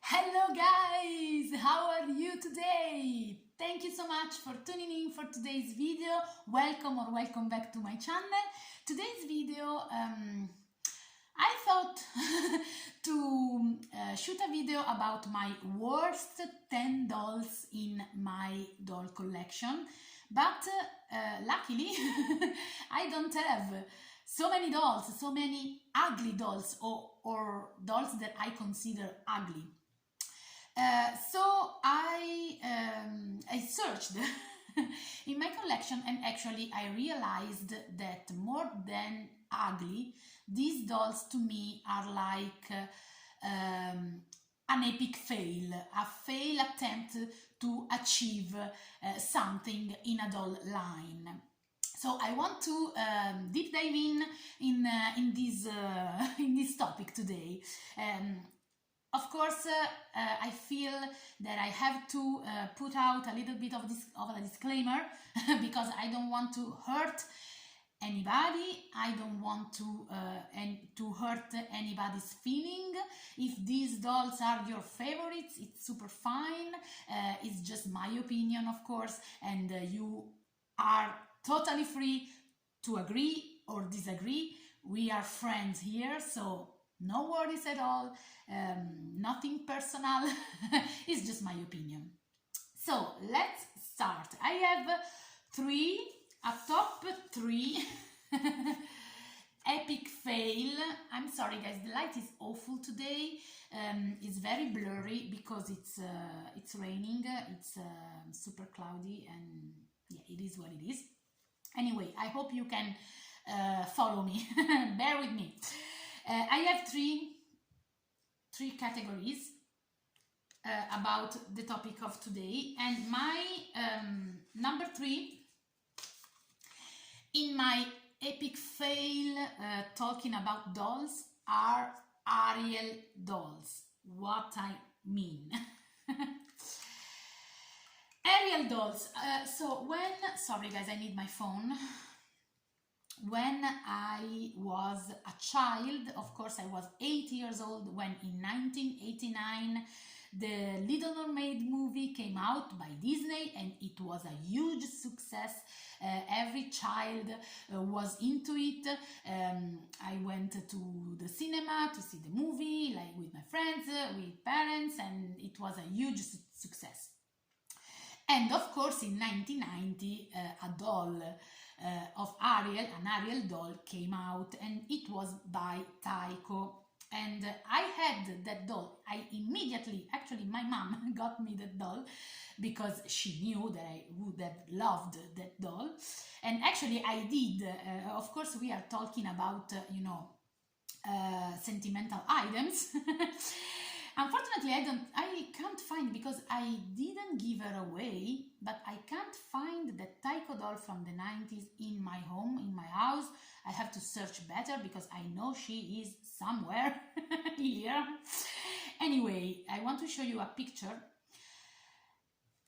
Hello guys, how are you today? Thank you so much for tuning in for today's video. Welcome back to my channel. Today's video, I thought to shoot a video about my worst 10 dolls in my doll collection, but luckily I don't have so many dolls, so many ugly dolls or dolls that I consider ugly. So I searched in my collection, and actually I realized that more than ugly, these dolls to me are like an epic fail, a fail attempt to achieve something in a doll line. So I want to deep dive in this topic today. Of course, I feel that I have to put out a little bit of a disclaimer because I don't want to hurt anybody. I don't want to hurt anybody's feeling. If these dolls are your favorites, it's super fine. It's just my opinion, of course, and you are totally free to agree or disagree. We are friends here, so no worries at all, nothing personal, it's just my opinion. So let's start. I have a top three epic fail. I'm sorry guys, the light is awful today. It's very blurry because it's raining, it's super cloudy, and yeah, it is what it is. Anyway, I hope you can follow me, bear with me. I have three categories about the topic of today, and my number 3 in my epic fail talking about dolls are Ariel dolls. What I mean. Ariel dolls. Sorry guys, I need my phone. When I was a child, of course I was 8 years old when in 1989 the Little Mermaid movie came out by Disney, and it was a huge success. Every child was into it. I went to the cinema to see the movie, like with my friends, with parents, and it was a huge success. And of course in 1990 a doll of Ariel, an Ariel doll, came out, and it was by Taiko. And I had that doll. Actually my mom got me that doll because she knew that I would have loved that doll. And actually I did. Of course we are talking about, sentimental items. Unfortunately, I can't find, because I didn't give her away, but I can't find the Taiko doll from the 90s in my home, in my house. I have to search better because I know she is somewhere here. Anyway, I want to show you a picture.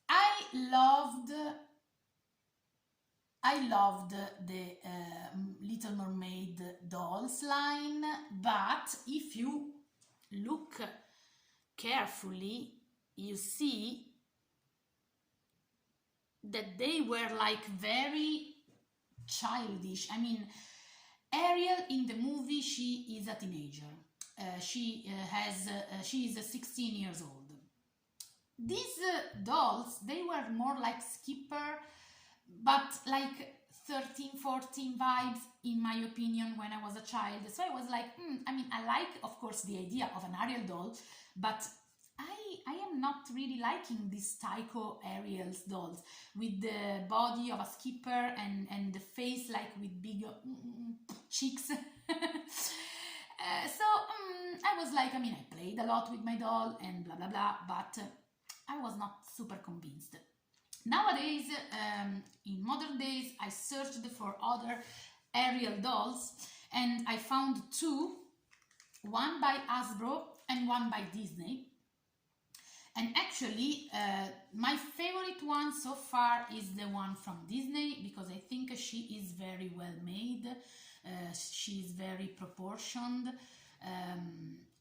I loved the Little Mermaid dolls line, but if you look carefully, you see that they were like very childish. I mean, Ariel in the movie, she is a teenager. She is 16 years old. These dolls, they were more like Skipper, but like 13, 14 vibes, in my opinion, when I was a child. So I was like, I like, of course, the idea of an Ariel doll, but I am not really liking these Taiko Ariel's dolls with the body of a Skipper and the face like with big cheeks. So I was like, I played a lot with my doll and blah blah blah, but I was not super convinced. Nowadays, in modern days, I searched for other Ariel dolls, and I found two, one by Hasbro and one by Disney. And actually, my favorite one so far is the one from Disney, because I think she is very well made, she is very proportioned,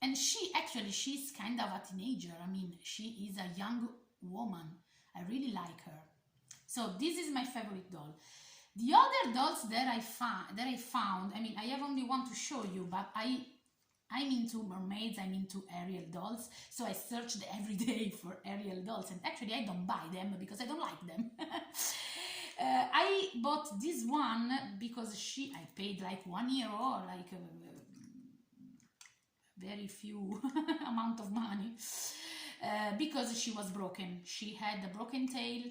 and she's kind of a teenager. I mean, she is a young woman. I really like her. So this is my favorite doll. The other dolls that I found, I mean, I have only one to show you, but I'm into mermaids, I'm into Ariel dolls, so I searched every day for Ariel dolls, and actually I don't buy them because I don't like them. I bought this one because I paid like €1, like very few amount of money, because she was broken. She had a broken tail,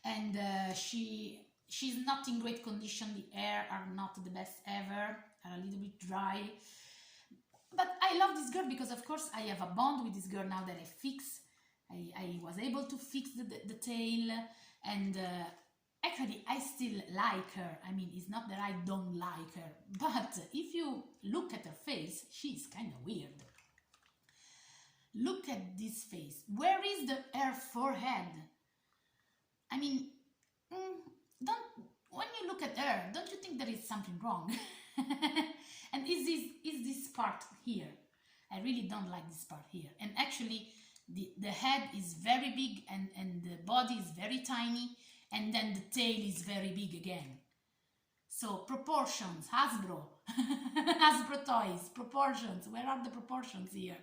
and she's not in great condition. The hair are not the best ever, are a little bit dry. But I love this girl because, of course, I have a bond with this girl now that I was able to fix the tail, and actually I still like her. I mean, it's not that I don't like her, but if you look at her face, she's kind of weird. Look at this face. Where is her forehead? I mean, when you look at her, don't you think there is something wrong? And is this part here? I really don't like this part here. And actually, the head is very big, and the body is very tiny, and then the tail is very big again. So proportions, Hasbro, Hasbro toys, proportions. Where are the proportions here?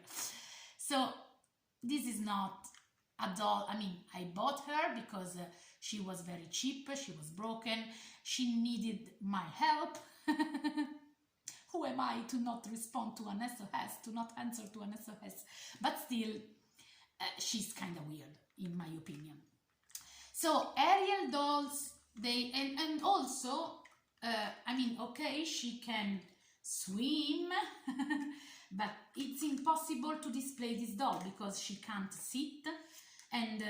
So this is not a doll. I mean, I bought her because she was very cheap, she was broken, she needed my help. Who am I to not respond to an SOS, to not answer to an SOS? But still, she's kind of weird, in my opinion. So Ariel dolls, and also, I mean, okay, she can swim, but it's impossible to display this doll because she can't sit, and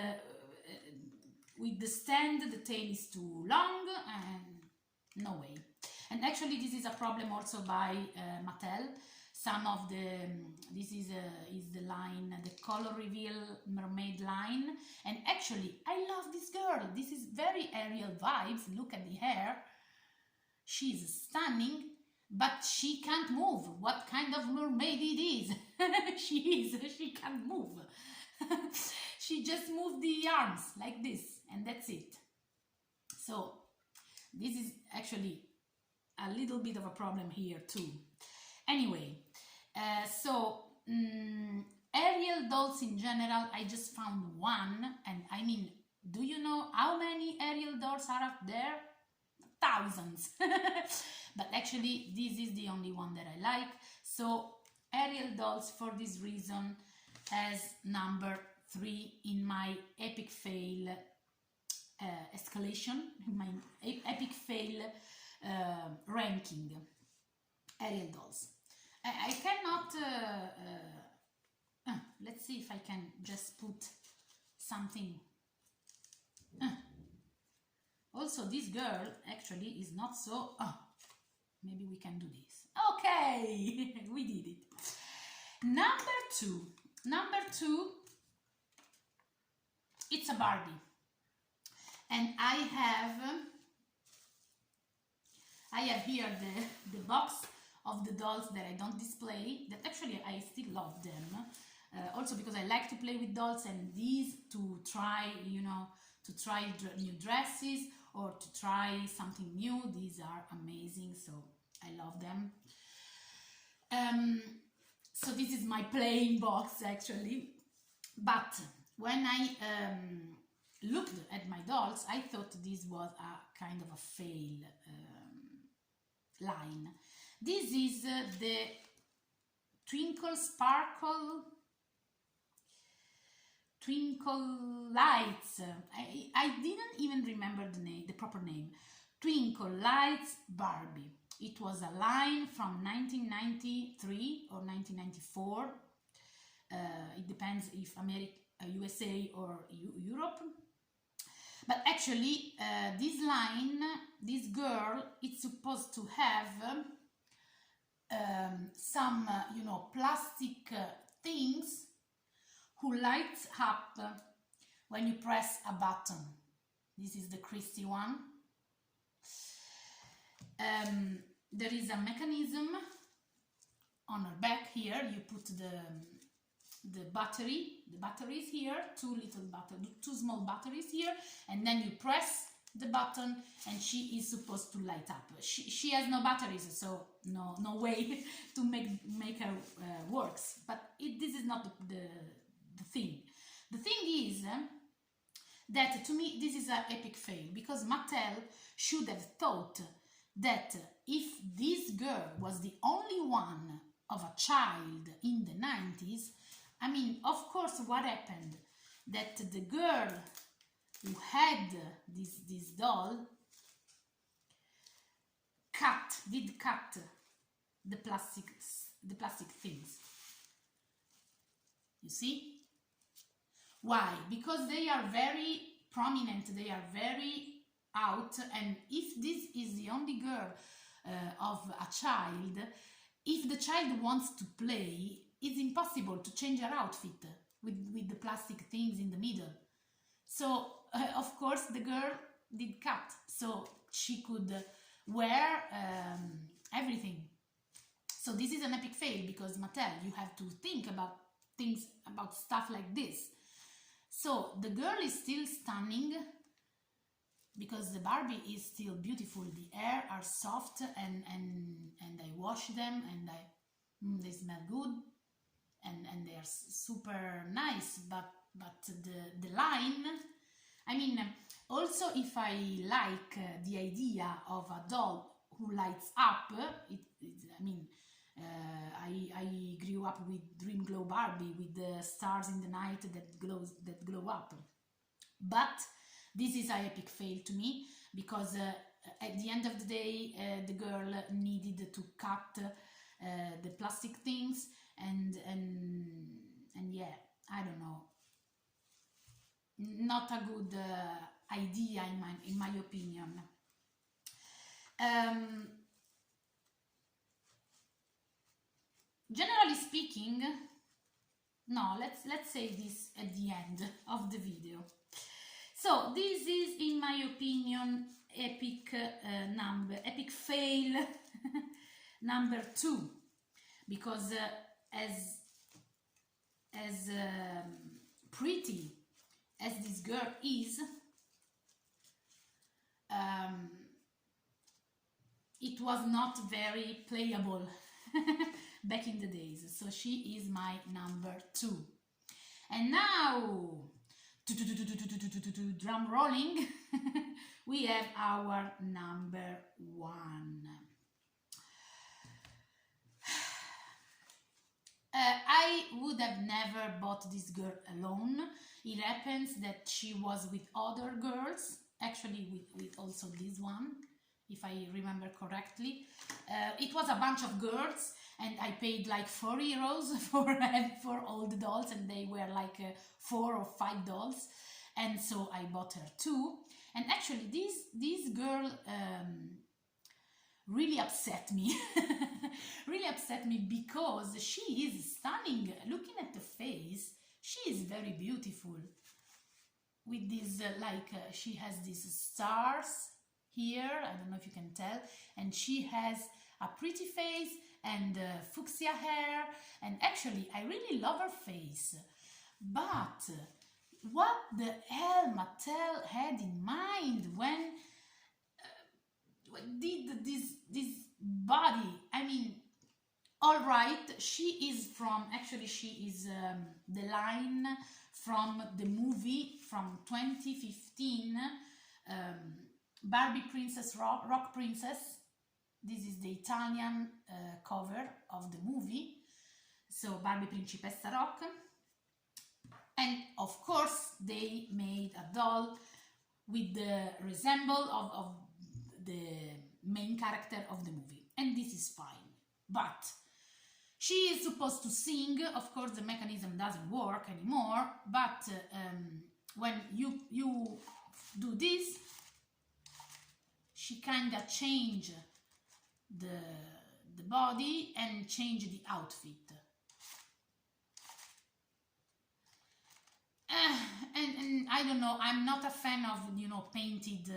with the stand, the tail is too long, and no way. And actually, this is a problem also by Mattel. Some of this is the line, the color reveal mermaid line. And actually, I love this girl. This is very Ariel vibes. Look at the hair. She's stunning, but she can't move. What kind of mermaid it is? She can't move. She just moved the arms like this, and that's it. So this is actually a little bit of a problem here too. Anyway, Ariel dolls in general, I just found one, and I mean, do you know how many Ariel dolls are up there? Thousands. But actually, this is the only one that I like. So Ariel dolls, for this reason, has number 3 in my epic fail escalation, in my epic fail ranking. Ariel dolls. I cannot let's see if I can just put something. Also, this girl actually is not so. Maybe we can do this. Okay, we did it. Number two, it's a Barbie, and I have here the box of the dolls that I don't display, that actually I still love them, also because I like to play with dolls, and these to try, to try new dresses or to try something new. These are amazing, so I love them. So this is my playing box actually, but when I looked at my dolls, I thought this was a kind of a fail line. This is the Twinkle Sparkle Twinkle Lights. I didn't even remember the proper name. Twinkle Lights Barbie. It was a line from 1993 or 1994. It depends if USA or Europe. But actually, this line, this girl, it's supposed to have some, plastic things who lights up when you press a button. This is the Christie one. There is a mechanism on her back here you put the batteries here, two small batteries here, and then you press the button and she is supposed to light up. She has no batteries, so no way to make her works. But this is not the thing. The thing is that to me this is an epic fail, because Mattel should have thought that if this girl was the only one of a child in the 90s, I mean, of course, what happened? That the girl who had this doll did cut the plastic things. You see? Why? Because they are very prominent, they are very out, and if this is the only girl of a child, if the child wants to play, it's impossible to change her outfit with the plastic things in the middle. So of course the girl did cut, so she could wear everything. So this is an epic fail, because Mattel, you have to think about things, about stuff like this. So the girl is still stunning, because the Barbie is still beautiful. The hair are soft, and I wash them, and they smell good, and they are super nice. But the line, I mean, also if I like the idea of a doll who lights up, I mean, I grew up with Dream Glow Barbie, with the stars in the night that glow up. But this is an epic fail to me, because at the end of the day the girl needed to cut the plastic things, and yeah, I don't know, not a good idea in my opinion. Generally speaking, no, let's say this at the end of the video. So this is, in my opinion, epic fail number 2, because as pretty as this girl is, it was not very playable back in the days. So she is my number 2. And now, drum rolling, we have our number 1. I would have never bought this girl alone. It happens that she was with other girls, actually with also this one, if I remember correctly. It was a bunch of girls, and I paid like €4 for all the dolls, and they were like 4 or 5 dolls, and so I bought her too. And actually this girl really upset me. Really upset me, because she is stunning. Looking at the face, she is very beautiful, with this she has these stars here, I don't know if you can tell, and she has a pretty face and fuchsia hair, and actually I really love her face. But what the hell Mattel had in mind when did this body? I mean, all right, she is the line from the movie from 2015, Barbie Princess Rock Princess. This is the Italian cover of the movie, so Barbie Principessa Rock. And of course they made a doll with the resemble of the main character of the movie, and this is fine. But she is supposed to sing. Of course the mechanism doesn't work anymore, but when you do this, she kinda change the body and change the outfit. And I don't know, I'm not a fan of, painted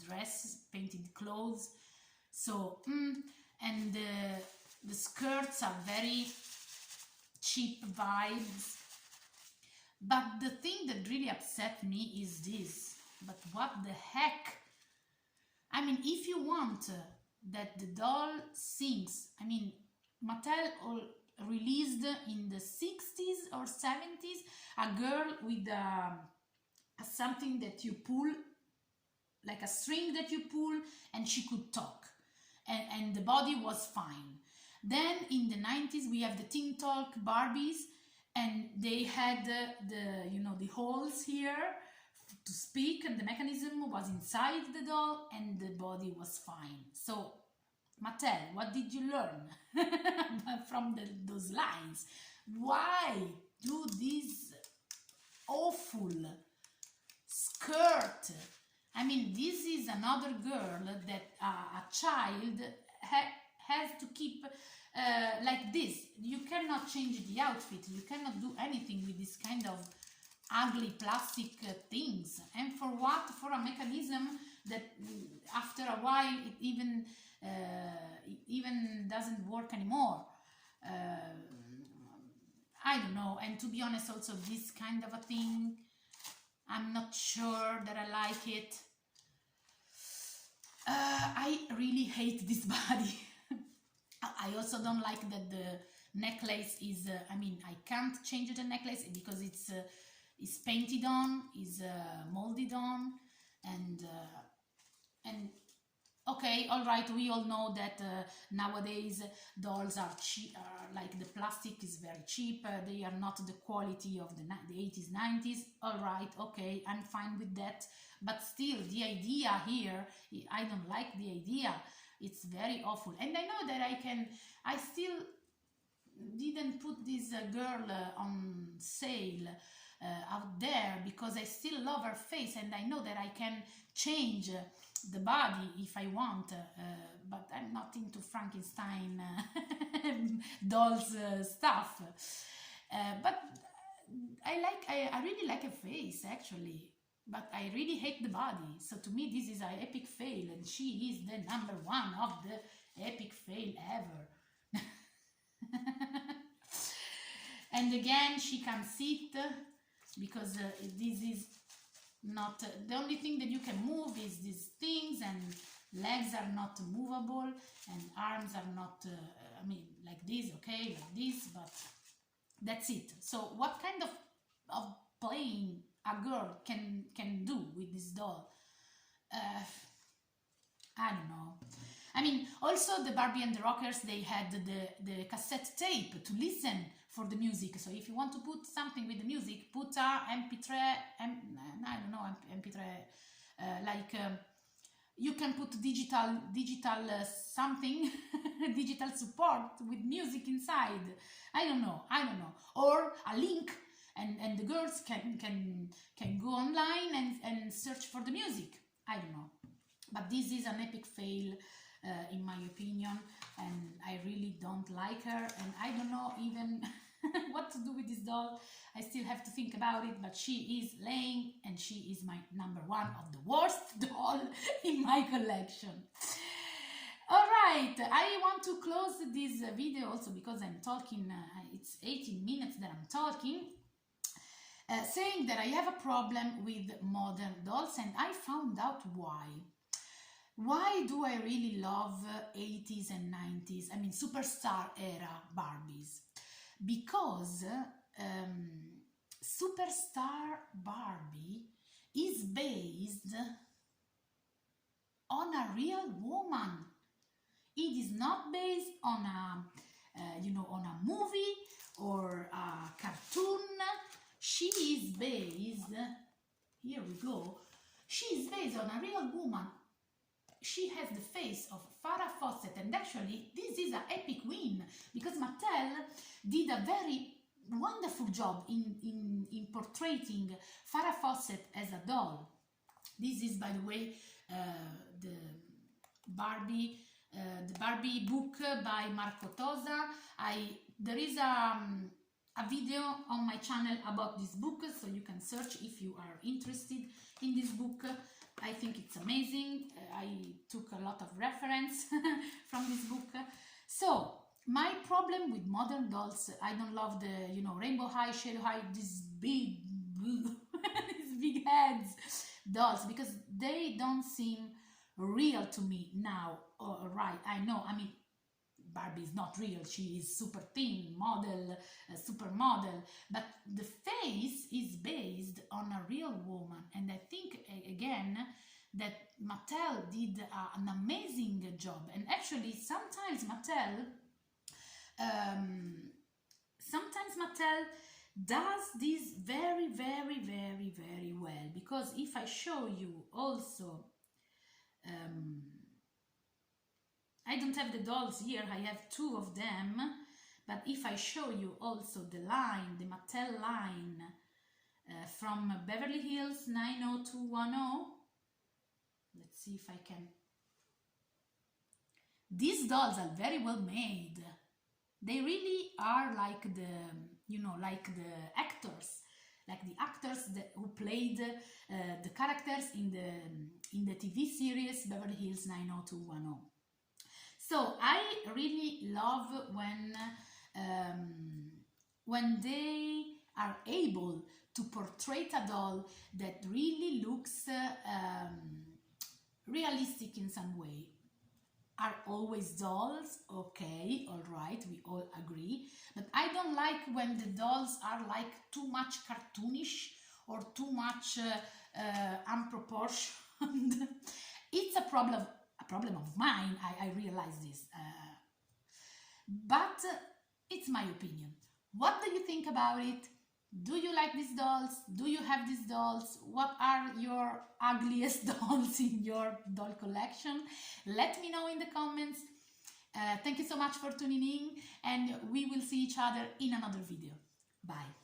dress, painted clothes. So and The skirts are very cheap vibes. But the thing that really upset me is this. But what the heck? I mean, if you want that the doll sings, I mean, Mattel released in the 60s or 70s a girl with something that you pull, like a string that you pull, and she could talk, and the body was fine. Then in the 90s we have the Teen Talk Barbies, and they had the holes here to speak, and the mechanism was inside the doll and the body was fine. So Mattel, what did you learn from those lines? Why do this awful skirt? I mean, this is another girl that a child has to keep like this. You cannot change the outfit. You cannot do anything with this kind of ugly plastic things. And for what? For a mechanism that after a while it even doesn't work anymore. I don't know. And to be honest, also this kind of a thing, I'm not sure that I like it. I really hate this body. I also don't like that the necklace is, I mean, I can't change the necklace because it's painted on, is molded on, and okay, all right, we all know that nowadays dolls are cheap, like the plastic is very cheap, they are not the quality of the 80s, 90s, all right, okay, I'm fine with that, but still, the idea here, I don't like the idea, it's very awful, and I know that I still didn't put this girl on sale out there because I still love her face and I know that I can change the body if I want, but I'm not into Frankenstein dolls stuff. But I really like her face actually, but I really hate the body. So to me, this is an epic fail, and she is the number one of the epic fail ever. And again, she can sit because this is not the only thing that you can move is these things, and legs are not movable, and arms are not I mean, like this, okay, like this, but that's it. So what kind of playing a girl can do with this doll? I don't know. I mean, also the Barbie and the Rockers, they had the cassette tape to listen for the music. So if you want to put something with the music, put a MP3, I don't know, MP3, you can put digital something, digital support with music inside. I don't know, or a link, and the girls can go online and search for the music. I don't know, but this is an epic fail. In my opinion, and I really don't like her, and I don't know even what to do with this doll. I still have to think about it, but she is laying, and she is my number one of the worst doll in my collection. Alright, I want to close this video also because I'm talking, it's 18 minutes that I'm talking, saying that I have a problem with modern dolls, and I found out why. Why do I really love 80s and 90s, I mean superstar era Barbies? Because superstar Barbie is based on a real woman. It is not based on a, on a movie or a cartoon. She is based, here we go, she is based on a real woman. She has the face of Farrah Fawcett, and actually this is an epic win because Mattel did a very wonderful job in portraying Farrah Fawcett as a doll. This is, by the way, the Barbie book by Marco Tosa. There is a video on my channel about this book, so you can search if you are interested in this book. I think it's amazing. I took a lot of reference from this book. So My problem with modern dolls, I don't love the, you know, rainbow high, shadow high, these big, these big heads dolls, because they don't seem real to me now. Right, I know, I mean, Barbie is not real, she is super thin, model, supermodel, but the face is based on a real woman, and I think, again, that Mattel did an amazing job. And actually, um, sometimes Mattel does this very, very, very, very well, because if I show you also, um, I don't have the dolls here, I have two of them, but if I show you also the line, the Mattel line from Beverly Hills 90210, let's see if I can. These dolls are very well made. They really are like the, you know, like the actors, who played the characters in the TV series Beverly Hills 90210. So I really love when they are able to portray a doll that really looks realistic in some way. Are always dolls, okay, all right, we all agree, but I don't like when the dolls are like too much cartoonish or too much unproportioned. It's a problem of mine, I realize this, but it's my opinion. What do you think about it? Do you like these dolls? Do you have these dolls? What are your ugliest dolls in your doll collection? Let me know in the comments. Thank you so much for tuning in, and we will see each other in another video. Bye.